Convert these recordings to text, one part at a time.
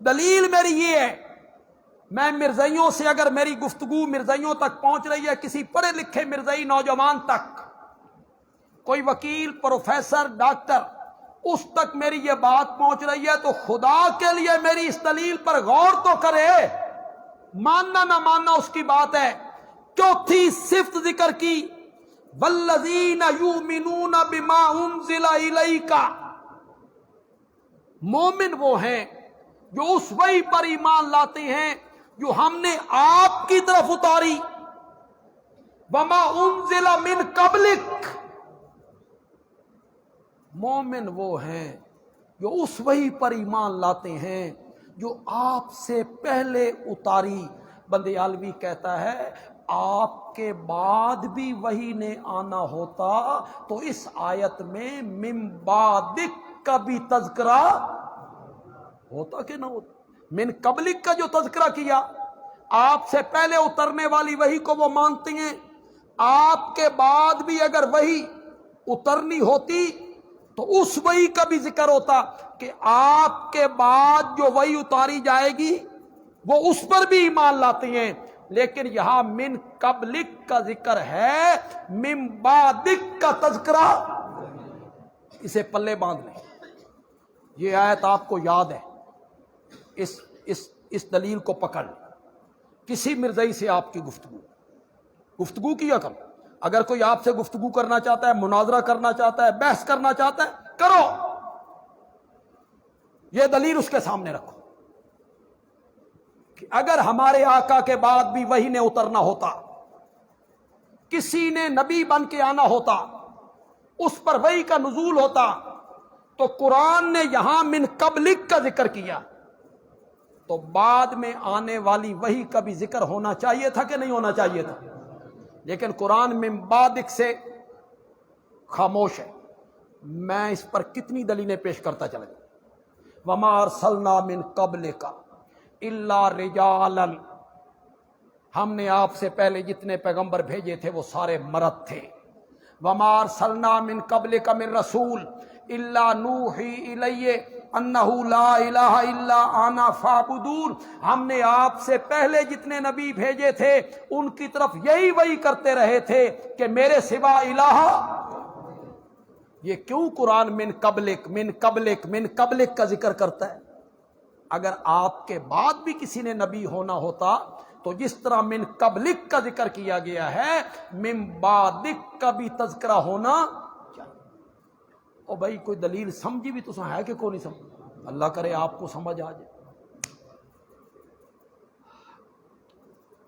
دلیل میری یہ ہے، میں مرزائیوں سے اگر میری گفتگو مرزائیوں تک پہنچ رہی ہے، کسی پڑھے لکھے مرزائی نوجوان تک، کوئی وکیل، پروفیسر، ڈاکٹر، اس تک میری یہ بات پہنچ رہی ہے، تو خدا کے لیے میری اس دلیل پر غور تو کرے۔ ماننا نہ ماننا اس کی بات ہے۔ چوتھی صفت ذکر کی، والذین یؤمنون بما انزل الیک، مومن وہ ہیں جو اس وحی پر ایمان لاتے ہیں جو ہم نے آپ کی طرف اتاری، وما انزل من قبلک، مومن وہ ہیں جو اس وحی پر ایمان لاتے ہیں جو آپ سے پہلے اتاری۔ بندیالوی کہتا ہے آپ کے بعد بھی وحی نے آنا ہوتا تو اس آیت میں من بعدک کا بھی تذکرہ ہوتا کہ نہ ہوتا؟ من قبلک کا جو تذکرہ کیا، آپ سے پہلے اترنے والی وحی کو وہ مانتے ہیں، آپ کے بعد بھی اگر وحی اترنی ہوتی تو اس وحی کا بھی ذکر ہوتا کہ آپ کے بعد جو وحی اتاری جائے گی وہ اس پر بھی ایمان لاتے ہیں، لیکن یہاں من قبلک کا ذکر ہے، من بعدک کا تذکرہ، اسے پلے باندھ لیں۔ یہ آیت آپ کو یاد ہے، اس دلیل کو پکڑ لیں۔ کسی مرزائی سے آپ کی گفتگو کیا کرو، اگر کوئی آپ سے گفتگو کرنا چاہتا ہے، مناظرہ کرنا چاہتا ہے، بحث کرنا چاہتا ہے، کرو، یہ دلیل اس کے سامنے رکھو کہ اگر ہمارے آقا کے بعد بھی وحی نے اترنا ہوتا، کسی نے نبی بن کے آنا ہوتا، اس پر وحی کا نزول ہوتا، تو قرآن نے یہاں من قبلک کا ذکر کیا، تو بعد میں آنے والی وحی کا بھی ذکر ہونا چاہیے تھا کہ نہیں ہونا چاہیے تھا؟ لیکن قرآن من بعدک سے خاموش ہے۔ میں اس پر کتنی دلیلیں پیش کرتا چلا جاؤں۔ وما ارسلنا من قبلک الا رجالا، ہم نے آپ سے پہلے جتنے پیغمبر بھیجے تھے وہ سارے مرد تھے۔ وما ارسلنا من قبلک من رسول الا نوحی الیہ انہ لا الہ الا انا فاعبدون، ہم نے آپ سے پہلے جتنے نبی بھیجے تھے ان کی طرف یہی وحی کرتے رہے تھے کہ میرے سوا الہ۔ یہ کیوں قرآن من قبلک من قبلک من قبلک کا ذکر کرتا ہے؟ اگر آپ کے بعد بھی کسی نے نبی ہونا ہوتا تو جس طرح من قبلک کا ذکر کیا گیا ہے، من بعدک کا بھی تذکرہ ہونا چاہیے۔ او بھائی کوئی دلیل سمجھی بھی تو ہے کہ کوئی نہیں سمجھ؟ اللہ کرے آپ کو سمجھ آ جائے۔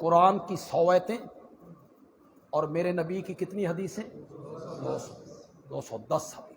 قرآن کی 100 آیتیں اور میرے نبی کی کتنی حدیثیں؟ 210 حدیث۔